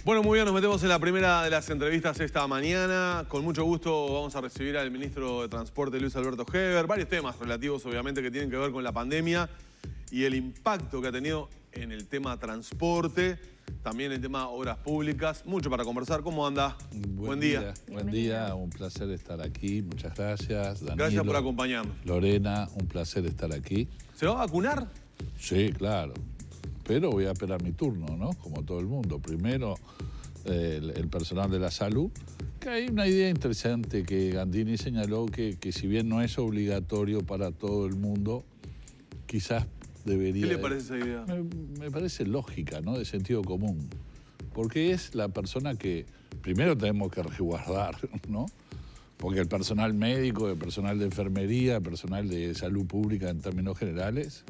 Bueno, muy bien, nos metemos en la primera de las entrevistas esta mañana. Con mucho gusto vamos a recibir al ministro de Transporte, Luis Alberto Heber. Varios temas relativos, obviamente, que tienen que ver con la pandemia y el impacto que ha tenido en el tema transporte, también el tema obras públicas. Mucho para conversar. ¿Cómo anda? Buen día. Buen día, un placer estar aquí. Muchas gracias, Danilo. Gracias por acompañarnos. Lorena, un placer estar aquí. ¿Se va a vacunar? Sí, claro. Pero voy a esperar mi turno, ¿no? Como todo el mundo. Primero, el personal de la salud. Que hay una idea interesante que Gandini señaló que si bien no es obligatorio para todo el mundo, quizás debería... ¿Qué le parece esa idea? Me parece lógica, ¿no? De sentido común. Porque es la persona que primero tenemos que resguardar, ¿no? Porque el personal médico, el personal de enfermería, el personal de salud pública en términos generales,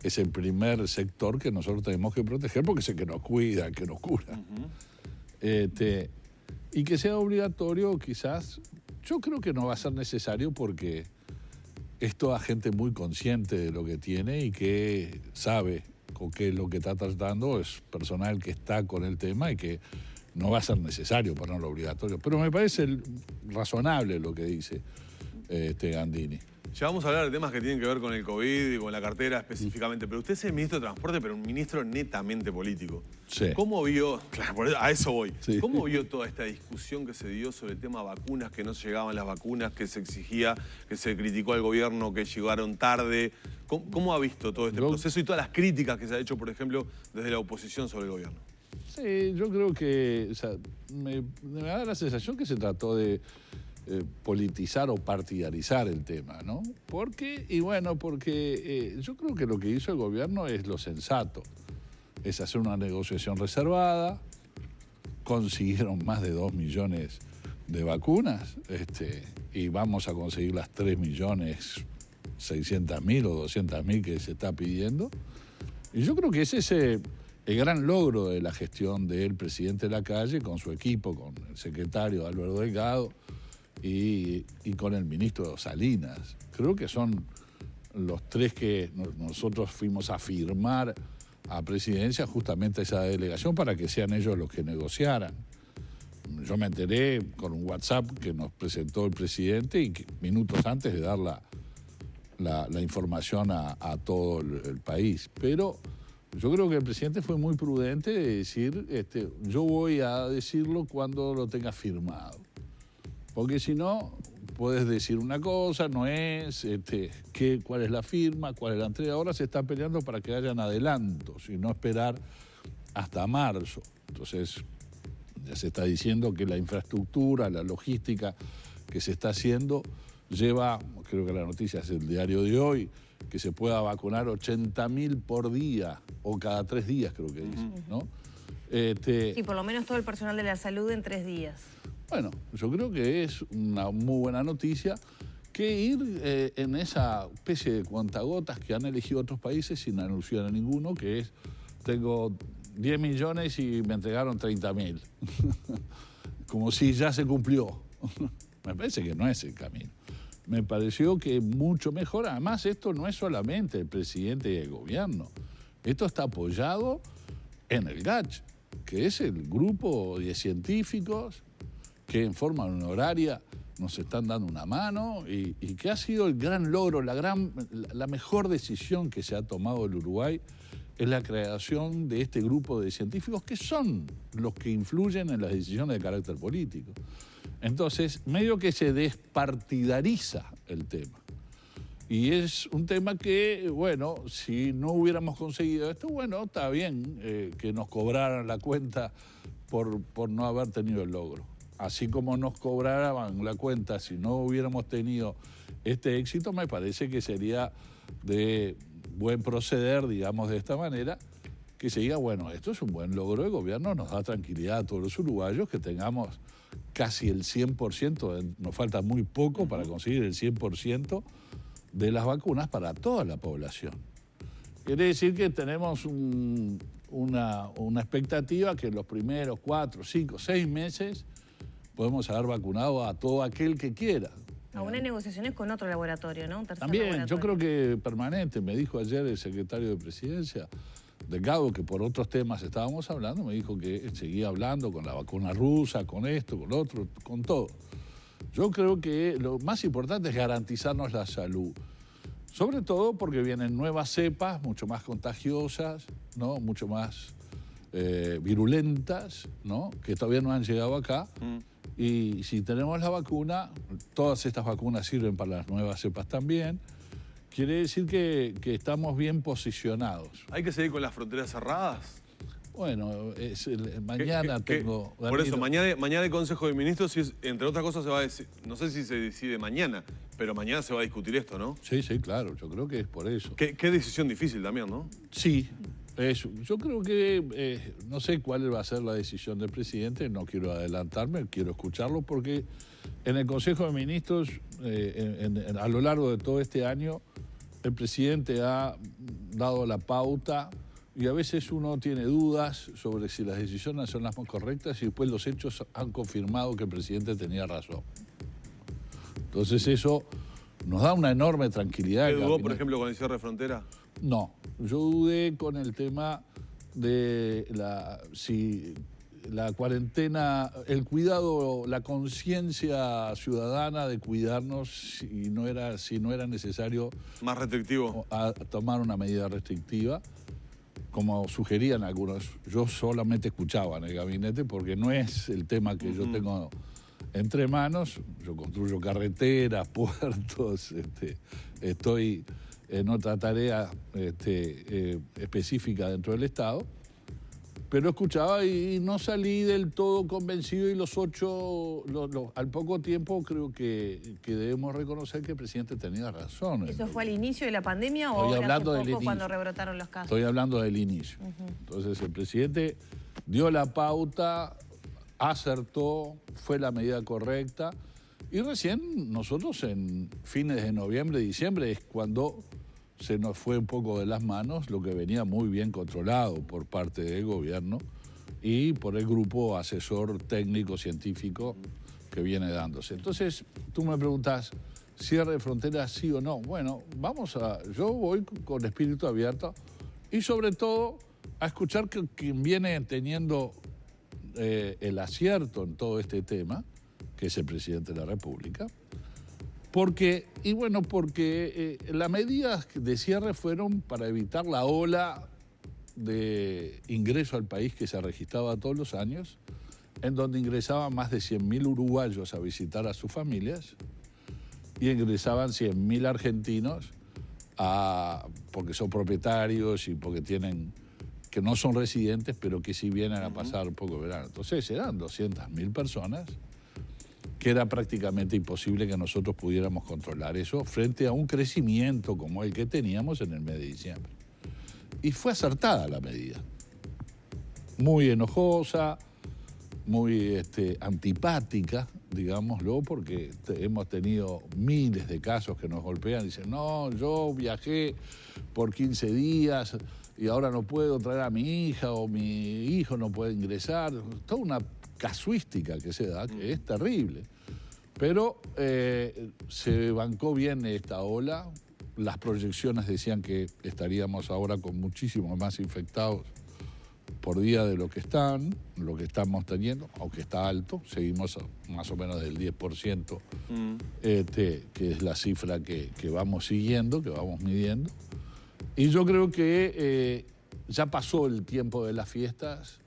es el primer sector que nosotros tenemos que proteger porque es el que nos cuida, el que nos cura. Y que sea obligatorio quizás, yo creo que no va a ser necesario porque es toda gente muy consciente de lo que tiene y que sabe con qué es lo que está tratando, es personal que está con el tema y que no va a ser necesario ponerlo obligatorio. Pero me parece razonable lo que dice Gandini. Ya vamos a hablar de temas que tienen que ver con el COVID y con la cartera específicamente, pero usted es el ministro de Transporte, pero un ministro netamente político. Sí. ¿Cómo vio, claro, a eso voy, sí. ¿Cómo vio toda esta discusión que se dio sobre el tema vacunas, que no llegaban las vacunas, que se exigía, que se criticó al gobierno, que llegaron tarde? ¿Cómo ha visto todo este proceso y todas las críticas que se ha hecho, por ejemplo, desde la oposición sobre el gobierno? Sí, yo creo que, o sea, me da la sensación que se trató de politizar o partidarizar el tema, ¿no? Porque yo creo que lo que hizo el gobierno es lo sensato, es hacer una negociación reservada, consiguieron más de 2 millones de vacunas, y vamos a conseguir las 3.600.000 o 200.000 que se está pidiendo. Y yo creo que ese es el gran logro de la gestión del presidente Lacalle con su equipo, con el secretario Álvaro Delgado, y con el ministro Salinas. Creo que son los tres que nosotros fuimos a firmar a presidencia justamente esa delegación para que sean ellos los que negociaran. Yo me enteré con un WhatsApp que nos presentó el presidente y que, minutos antes de dar la información a todo el país. Pero yo creo que el presidente fue muy prudente de decir, yo voy a decirlo cuando lo tenga firmado. Porque si no, puedes decir una cosa, no es, cuál es la firma, cuál es la entrega. Ahora se está peleando para que hayan adelantos y no esperar hasta marzo. Entonces, ya se está diciendo que la infraestructura, la logística que se está haciendo lleva, creo que la noticia es el diario de hoy, que se pueda vacunar 80.000 por día o cada 3 días, creo que dice, ¿no? Sí, por lo menos todo el personal de la salud en 3 días. Bueno, yo creo que es una muy buena noticia que ir en esa especie de cuentagotas que han elegido otros países sin anunciar a ninguno, que es, tengo 10 millones y me entregaron 30.000. Como si ya se cumplió. Me parece que no es el camino. Me pareció que mucho mejor. Además, esto no es solamente el presidente y el gobierno. Esto está apoyado en el GACH, que es el grupo de científicos que en forma honoraria nos están dando una mano y que ha sido el gran logro, la mejor decisión que se ha tomado el Uruguay es la creación de este grupo de científicos que son los que influyen en las decisiones de carácter político. Entonces, medio que se despartidariza el tema. Y es un tema que, bueno, si no hubiéramos conseguido esto, bueno, está bien que nos cobraran la cuenta por no haber tenido el logro. Así como nos cobraban la cuenta si no hubiéramos tenido este éxito, me parece que sería de buen proceder, digamos de esta manera, que se diga, bueno, esto es un buen logro del gobierno, nos da tranquilidad a todos los uruguayos que tengamos casi el 100%, nos falta muy poco para conseguir el 100% de las vacunas para toda la población. Quiere decir que tenemos una expectativa que en los primeros 4, 5, 6 meses podemos haber vacunado a todo aquel que quiera. Aún hay negociaciones con otro laboratorio, ¿no? Un tercer También, laboratorio. yo creo que permanente, me dijo ayer el secretario de Presidencia, Delgado, que por otros temas estábamos hablando, me dijo que seguía hablando con la vacuna rusa, con esto, con lo otro, con todo. Yo creo que lo más importante es garantizarnos la salud. Sobre todo porque vienen nuevas cepas, mucho más contagiosas, ¿no? Mucho más virulentas, ¿no? Que todavía no han llegado acá. Y si tenemos la vacuna, todas estas vacunas sirven para las nuevas cepas también. Quiere decir que estamos bien posicionados. ¿Hay que seguir con las fronteras cerradas? Bueno, mañana tengo... Por eso, mañana el Consejo de Ministros, entre otras cosas, se va a decir, no sé si se decide mañana, pero mañana se va a discutir esto, ¿no? Sí, claro, yo creo que es por eso. Qué decisión difícil también, ¿no? Sí, eso. Yo creo que, no sé cuál va a ser la decisión del presidente, no quiero adelantarme, quiero escucharlo, porque en el Consejo de Ministros, a lo largo de todo este año, el presidente ha dado la pauta. Y a veces uno tiene dudas sobre si las decisiones son las más correctas y después los hechos han confirmado que el presidente tenía razón. Entonces eso nos da una enorme tranquilidad. ¿Qué dudó, por ejemplo, con el cierre de frontera? No, yo dudé con el tema de si la cuarentena, el cuidado, la conciencia ciudadana de cuidarnos si no era necesario... Más restrictivo. Tomar una medida restrictiva, como sugerían algunos. Yo solamente escuchaba en el gabinete porque no es el tema que yo tengo entre manos. Yo construyo carreteras, puertos, estoy en otra tarea específica dentro del Estado, pero escuchaba y no salí del todo convencido y al poco tiempo creo que debemos reconocer que el presidente tenía razón. ¿Eso fue al inicio de la pandemia o ahora hace poco cuando rebrotaron los casos? Estoy hablando del inicio. Entonces el presidente dio la pauta, acertó, fue la medida correcta y recién nosotros en fines de noviembre, diciembre es cuando se nos fue un poco de las manos lo que venía muy bien controlado por parte del gobierno y por el grupo asesor técnico científico que viene dándose. Entonces, tú me preguntas, ¿cierre de fronteras sí o no? Bueno, yo voy con espíritu abierto y sobre todo a escuchar que quien viene teniendo el acierto en todo este tema, que es el presidente de la República, porque las medidas de cierre fueron para evitar la ola de ingreso al país que se registraba todos los años, en donde ingresaban más de 100.000 uruguayos a visitar a sus familias y ingresaban 100.000 argentinos porque son propietarios y porque que no son residentes, pero que sí vienen a pasar un poco de verano. Entonces eran 200.000 personas, que era prácticamente imposible que nosotros pudiéramos controlar eso frente a un crecimiento como el que teníamos en el mes de diciembre. Y fue acertada la medida. Muy enojosa, muy antipática, digámoslo, porque hemos tenido miles de casos que nos golpean y dicen, no, yo viajé por 15 días y ahora no puedo traer a mi hija o mi hijo no puede ingresar. Toda una casuística que se da, que es terrible. Pero se bancó bien esta ola. Las proyecciones decían que estaríamos ahora con muchísimos más infectados por día de lo que estamos teniendo, aunque está alto, seguimos más o menos del 10%, que es la cifra que vamos siguiendo, que vamos midiendo. Y yo creo que ya pasó el tiempo de las fiestas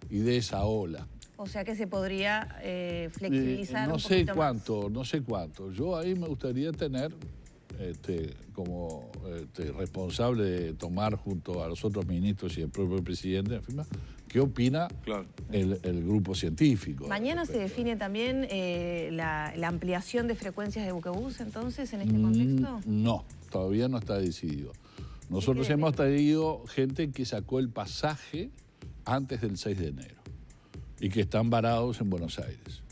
y de esa ola. O sea que se podría flexibilizar no un sé poquito cuánto, no sé cuánto. Yo ahí me gustaría tener, como responsable de tomar junto a los otros ministros y el propio presidente, ¿qué opina el grupo científico? ¿Mañana se define también la ampliación de frecuencias de buquebús entonces en este contexto? No, todavía no está decidido. Nosotros hemos traído gente que sacó el pasaje antes del 6 de enero y que están varados en Buenos Aires.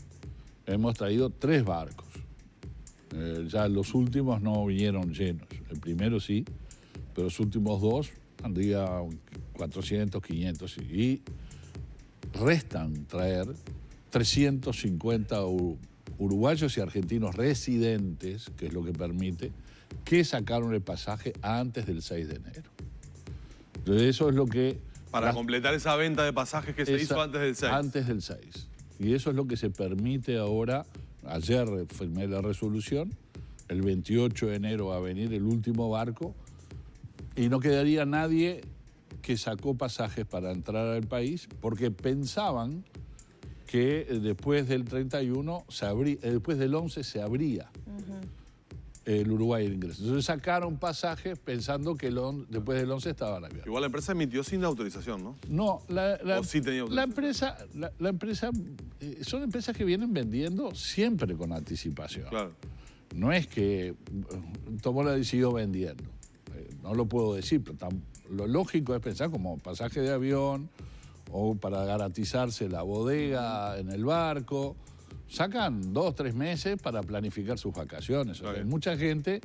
Hemos traído 3 barcos. Ya los últimos no vinieron llenos. El primero sí, pero los últimos 2 andían 400, 500. Y restan traer 350 uruguayos y argentinos residentes, que es lo que permite, que sacaron el pasaje antes del 6 de enero. Entonces eso es lo que... Para completar esa venta de pasajes que se hizo antes del 6. Antes del 6. Y eso es lo que se permite ahora. Ayer firmé la resolución. El 28 de enero va a venir el último barco. Y no quedaría nadie que sacó pasajes para entrar al país porque pensaban que después del 31, después del 11 se abría el Uruguay el ingreso. Entonces sacaron pasajes pensando que después del 11 estaban abiertos. Igual la empresa emitió sin autorización, ¿no? No, ¿O sí tenía autorización? la empresa son empresas que vienen vendiendo siempre con anticipación. Claro. No es que tomó la decisión vendiendo. No lo puedo decir, pero lo lógico es pensar como pasaje de avión o para garantizarse la bodega en el barco. Sacan 2 o 3 meses para planificar sus vacaciones. O sea, hay mucha gente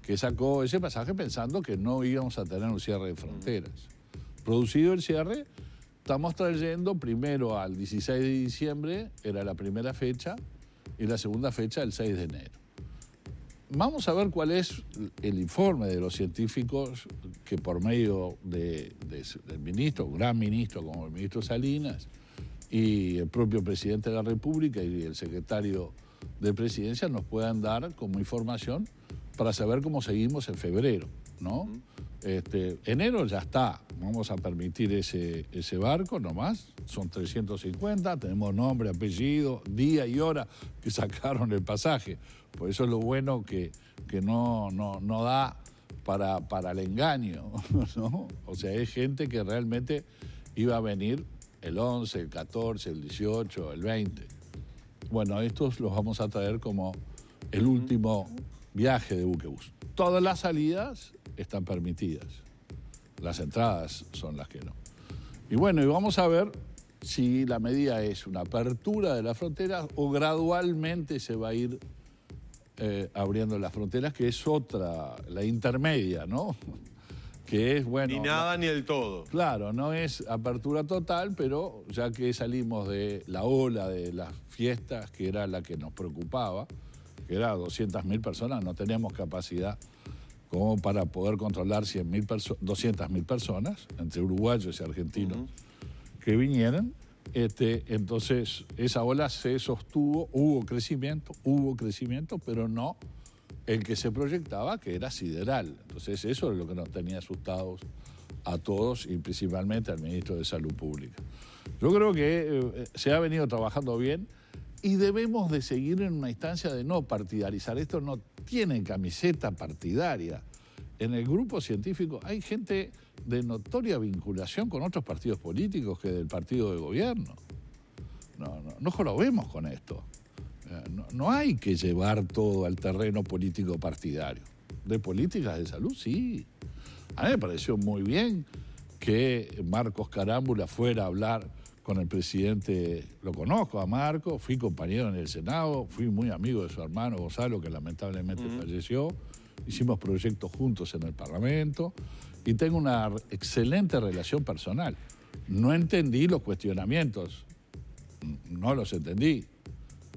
que sacó ese pasaje pensando que no íbamos a tener un cierre de fronteras. Producido el cierre, estamos trayendo primero al 16 de diciembre, era la primera fecha, y la segunda fecha el 6 de enero. Vamos a ver cuál es el informe de los científicos que por medio del ministro, gran ministro como el ministro Salinas, y el propio presidente de la República y el secretario de Presidencia nos puedan dar como información para saber cómo seguimos en febrero, ¿no? Enero ya está, vamos a permitir ese barco nomás, son 350, tenemos nombre, apellido, día y hora que sacaron el pasaje. Por eso es lo bueno que no da para el engaño, ¿no? O sea, hay gente que realmente iba a venir el 11, el 14, el 18, el 20. Bueno, estos los vamos a traer como el último viaje de buquebús. Todas las salidas están permitidas. Las entradas son las que no. Y bueno, y vamos a ver si la medida es una apertura de las fronteras o gradualmente se va a ir abriendo las fronteras, que es otra, la intermedia, ¿no? Que es, bueno... Ni nada ni el todo. Claro, no es apertura total, pero ya que salimos de la ola de las fiestas, que era la que nos preocupaba, que era 200.000 personas, no teníamos capacidad como para poder controlar 200.000 personas, entre uruguayos y argentinos que vinieran. Entonces, esa ola se sostuvo, hubo crecimiento, pero no el que se proyectaba, que era sideral. Entonces, eso es lo que nos tenía asustados a todos y principalmente al ministro de Salud Pública. Yo creo que se ha venido trabajando bien y debemos de seguir en una instancia de no partidarizar. Esto no tiene camiseta partidaria. En el grupo científico hay gente de notoria vinculación con otros partidos políticos que del partido de gobierno. No jorobemos con esto. No hay que llevar todo al terreno político partidario. De políticas de salud, sí. A mí me pareció muy bien que Marcos Carámbula fuera a hablar con el presidente. Lo conozco a Marcos, fui compañero en el Senado, fui muy amigo de su hermano Gonzalo, que lamentablemente falleció. Hicimos proyectos juntos en el Parlamento y tengo una excelente relación personal. No entendí los cuestionamientos, no los entendí.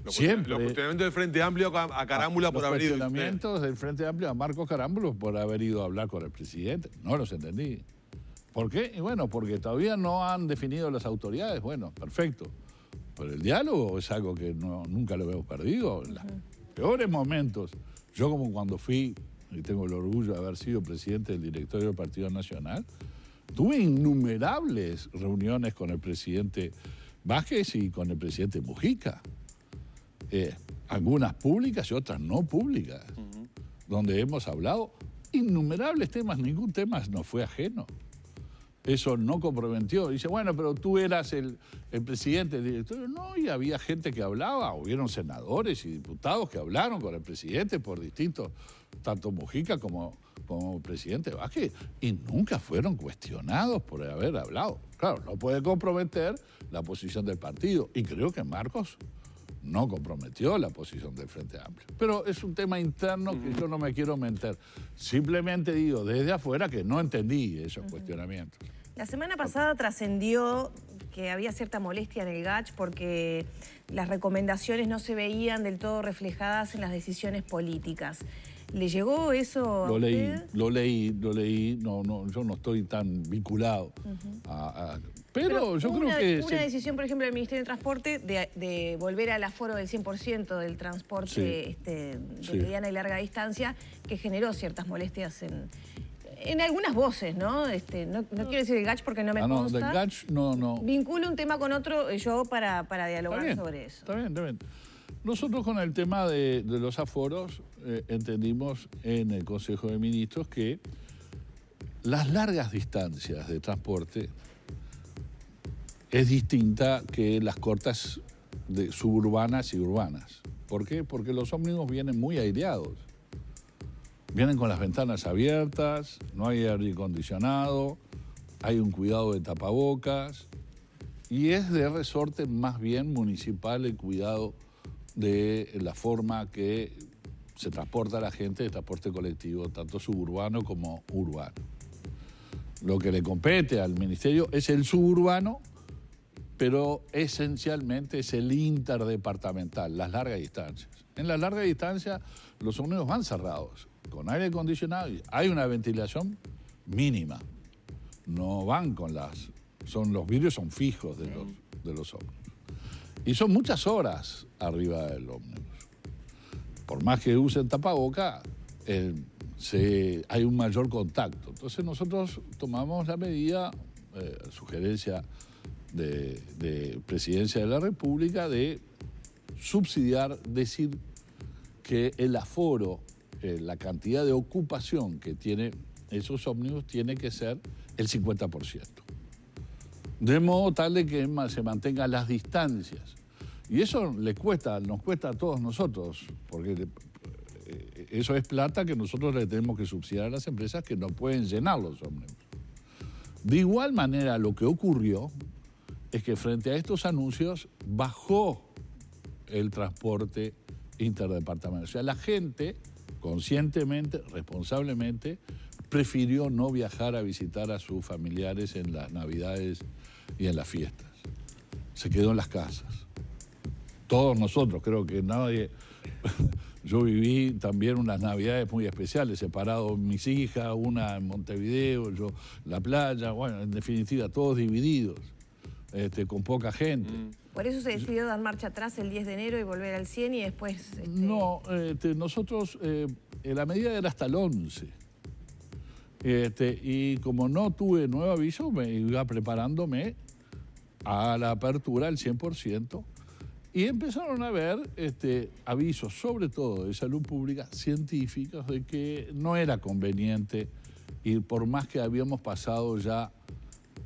Siempre. Los cuestionamientos del Frente Amplio a Carámbula por haber ido. Los cuestionamientos del Frente Amplio a Marcos Carámbula por haber ido a hablar con el presidente. No los entendí. ¿Por qué? Y bueno, porque todavía no han definido las autoridades. Bueno, perfecto. Pero el diálogo es algo que nunca lo hemos perdido. En los peores momentos, yo como cuando fui, y tengo el orgullo de haber sido presidente del directorio del Partido Nacional, tuve innumerables reuniones con el presidente Vázquez y con el presidente Mujica. Algunas públicas y otras no públicas, donde hemos hablado innumerables temas, ningún tema nos fue ajeno. Eso no comprometió. Dice, bueno, pero tú eras el presidente del directorio. No, y había gente que hablaba, hubieron senadores y diputados que hablaron con el presidente por distintos, tanto Mujica como presidente Vázquez, y nunca fueron cuestionados por haber hablado. Claro, no puede comprometer la posición del partido, y creo que Marcos no comprometió la posición del Frente Amplio. Pero es un tema interno que yo no me quiero meter. Simplemente digo desde afuera que no entendí esos cuestionamientos. La semana pasada trascendió que había cierta molestia en el GACH porque las recomendaciones no se veían del todo reflejadas en las decisiones políticas. ¿Le llegó eso a Lo usted? leí, yo no estoy tan vinculado pero yo creo que... Una decisión, por ejemplo, del Ministerio de Transporte de volver al aforo del 100% del transporte de mediana y larga distancia, que generó ciertas molestias en algunas voces, ¿no? No quiero decir el GACH porque no me consta. No, del GACH no. Vinculo un tema con otro yo para dialogar sobre eso. Está bien. Nosotros con el tema de los aforos entendimos en el Consejo de Ministros que las largas distancias de transporte es distinta que las cortas suburbanas y urbanas. ¿Por qué? Porque los ómnibus vienen muy aireados. Vienen con las ventanas abiertas, no hay aire acondicionado, hay un cuidado de tapabocas y es de resorte más bien municipal el cuidado de la forma que se transporta la gente de transporte colectivo, tanto suburbano como urbano. Lo que le compete al ministerio es el suburbano, pero esencialmente es el interdepartamental, las largas distancias. En las largas distancias los ómnibus van cerrados, con aire acondicionado, y hay una ventilación mínima. No van con los vidrios son fijos de los ómnibus. Y son muchas horas arriba del ómnibus. Por más que usen tapaboca, hay un mayor contacto. Entonces nosotros tomamos la medida, sugerencia de Presidencia de la República, de subsidiar, decir que el aforo, la cantidad de ocupación que tiene esos ómnibus tiene que ser el 50%. De modo tal de que se mantengan las distancias. Y eso nos cuesta a todos nosotros, porque eso es plata que nosotros le tenemos que subsidiar a las empresas que no pueden llenar los ómnibus. De igual manera, lo que ocurrió es que frente a estos anuncios bajó el transporte interdepartamental. O sea, la gente, conscientemente, responsablemente, prefirió no viajar a visitar a sus familiares en las Navidades y en las fiestas. Se quedó en las casas. Todos nosotros, creo que nadie... Yo viví también unas Navidades muy especiales, separado mis hijas, una en Montevideo, yo la playa, bueno, en definitiva, todos divididos, con poca gente. ¿Por eso se decidió dar marcha atrás el 10 de enero y volver al 100 y después...? No, nosotros, la medida era hasta el 11. Y como no tuve nuevo aviso, me iba preparándome a la apertura al 100%. Y empezaron a haber avisos, sobre todo de salud pública, científicos, de que no era conveniente ir, por más que habíamos pasado ya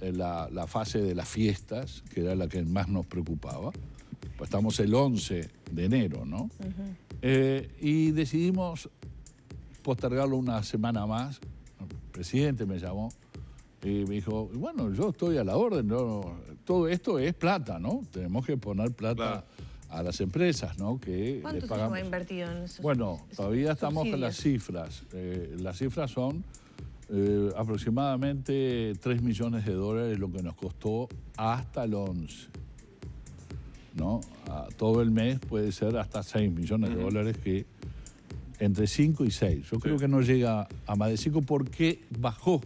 la fase de las fiestas, que era la que más nos preocupaba. Pues estamos el 11 de enero, ¿no? Y decidimos postergarlo una semana más. El presidente me llamó y me dijo, bueno, yo estoy a la orden, ¿no? Todo esto es plata, ¿no? Tenemos que poner plata a las empresas, ¿no? Que ¿Cuánto se ha invertido en eso? Bueno, todavía estamos con las cifras. Las cifras son aproximadamente $3 millones, lo que nos costó hasta el 11. ¿No? Todo el mes puede ser hasta $6 millones, que entre 5 y 6. Yo creo que no llega a más de 5 porque bajó.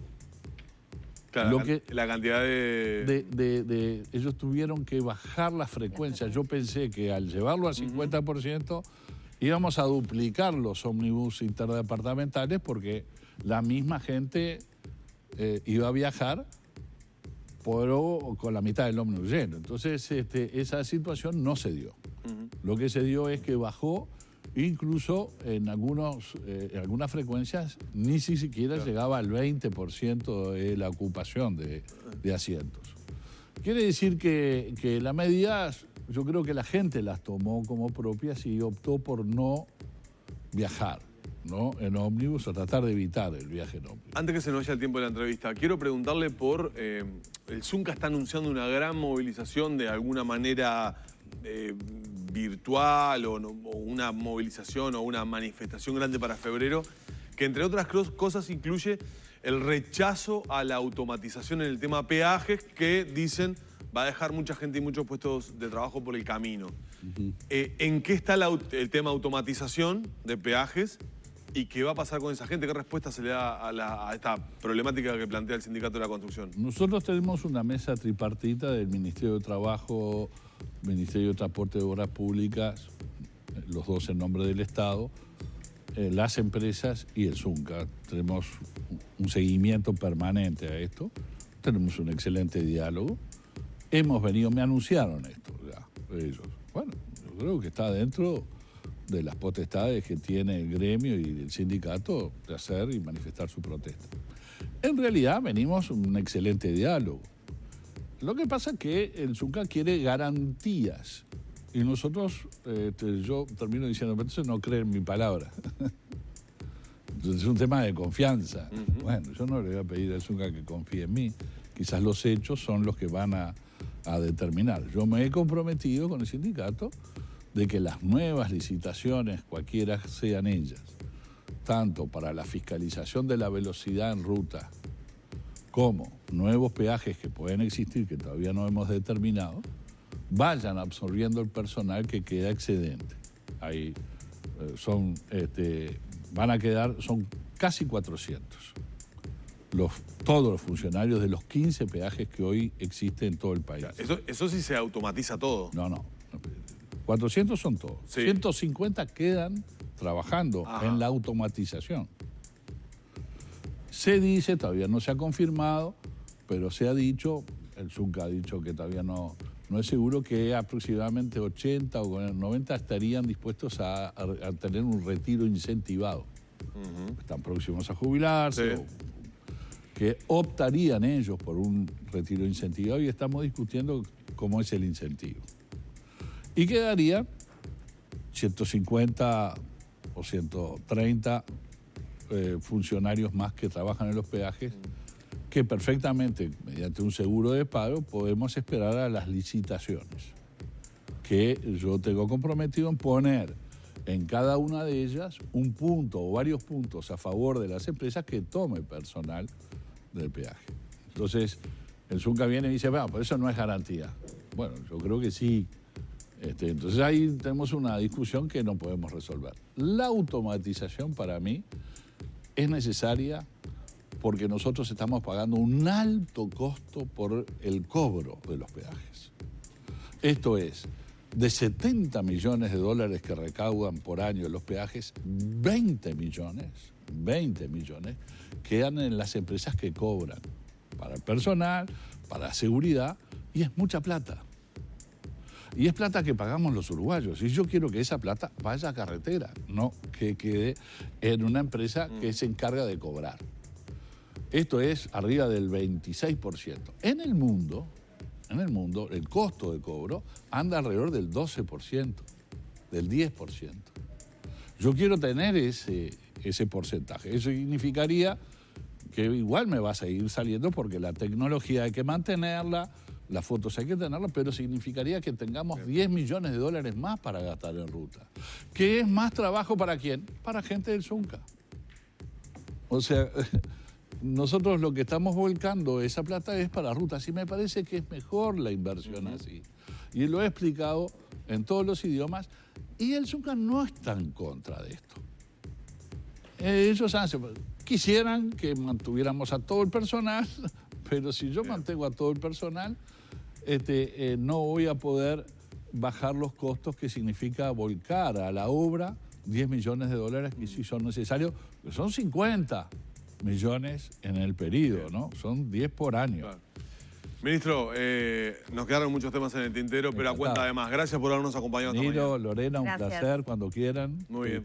Claro, la cantidad ellos tuvieron que bajar la frecuencia. Yo pensé que al llevarlo al 50% íbamos a duplicar los ómnibus interdepartamentales porque la misma gente iba a viajar con la mitad del ómnibus lleno. Entonces esa situación no se dio. Lo que se dio es que bajó, incluso en algunas frecuencias ni siquiera llegaba al 20% de la ocupación de asientos. Quiere decir que las medidas, yo creo que la gente las tomó como propias y optó por no viajar, ¿no? En ómnibus, o tratar de evitar el viaje en ómnibus. Antes que se nos vaya el tiempo de la entrevista, quiero preguntarle por... el Zunca está anunciando una gran movilización de alguna manera... virtual o una movilización o una manifestación grande para febrero, que entre otras cosas incluye el rechazo a la automatización en el tema peajes, que dicen va a dejar mucha gente y muchos puestos de trabajo por el camino. ¿En qué está el tema automatización de peajes ¿Y qué va a pasar con esa gente? ¿Qué respuesta se le da a esta problemática que plantea el Sindicato de la Construcción? Nosotros tenemos una mesa tripartita del Ministerio de Trabajo, Ministerio de Transporte de Obras Públicas, los dos en nombre del Estado, las empresas y el ZUNCA. Tenemos un seguimiento permanente a esto, tenemos un excelente diálogo. Me anunciaron esto ya, ellos. Bueno, yo creo que está dentro de las potestades que tiene el gremio y el sindicato de hacer y manifestar su protesta. En realidad venimos un excelente diálogo. Lo que pasa es que el ZUNCA quiere garantías y nosotros, yo termino diciendo, entonces no creen mi palabra. Entonces es un tema de confianza. Bueno, yo no le voy a pedir al ZUNCA que confíe en mí. Quizás los hechos son los que van a determinar. Yo me he comprometido con el sindicato de que las nuevas licitaciones, cualquiera sean ellas, tanto para la fiscalización de la velocidad en ruta, como nuevos peajes que pueden existir, que todavía no hemos determinado, vayan absorbiendo el personal que queda excedente. Ahí son casi 400. Todos los funcionarios de los 15 peajes que hoy existen en todo el país. Eso sí se automatiza todo. No. 400 son todos. Sí. 150 quedan trabajando en la automatización. Se dice, todavía no se ha confirmado, pero se ha dicho, el ZUNCA ha dicho que todavía no es seguro, que aproximadamente 80 o 90 estarían dispuestos a tener un retiro incentivado. Están próximos a jubilarse, que optarían ellos por un retiro incentivado y estamos discutiendo cómo es el incentivo. Y quedaría 150 o 130 funcionarios más que trabajan en los peajes, que perfectamente, mediante un seguro de paro, podemos esperar a las licitaciones, que yo tengo comprometido en poner en cada una de ellas un punto o varios puntos a favor de las empresas que tome personal del peaje. Entonces, el ZUNCA viene y dice, bueno, por eso no es garantía. Bueno, yo creo que sí. Entonces ahí tenemos una discusión que no podemos resolver. La automatización para mí es necesaria porque nosotros estamos pagando un alto costo por el cobro de los peajes. Esto es, de 70 millones de dólares que recaudan por año los peajes, 20 millones quedan en las empresas que cobran para el personal, para la seguridad, y es mucha plata. Y es plata que pagamos los uruguayos. Y yo quiero que esa plata vaya a carretera, no que quede en una empresa que se encarga de cobrar. Esto es arriba del 26%. En el mundo, el costo de cobro anda alrededor del 12%, del 10%. Yo quiero tener ese porcentaje. Eso significaría que igual me va a seguir saliendo porque la tecnología hay que mantenerla, las fotos hay que tenerlas, pero significaría que tengamos 10 millones de dólares más para gastar en ruta. ¿Qué es más trabajo para quién? Para gente del ZUNCA. O sea, nosotros lo que estamos volcando esa plata es para rutas y me parece que es mejor la inversión así. Y lo he explicado en todos los idiomas y el ZUNCA no está en contra de esto. Ellos quisieran que mantuviéramos a todo el personal, pero si yo mantengo a todo el personal, no voy a poder bajar los costos que significa volcar a la obra 10 millones de dólares que sí son necesarios, que son 50 millones en el periodo, ¿no? Son 10 por año. Claro. Ministro, nos quedaron muchos temas en el tintero, pero a cuenta de más. Gracias por habernos acompañado esta mañana. Lorena, un placer cuando quieran. Muy bien.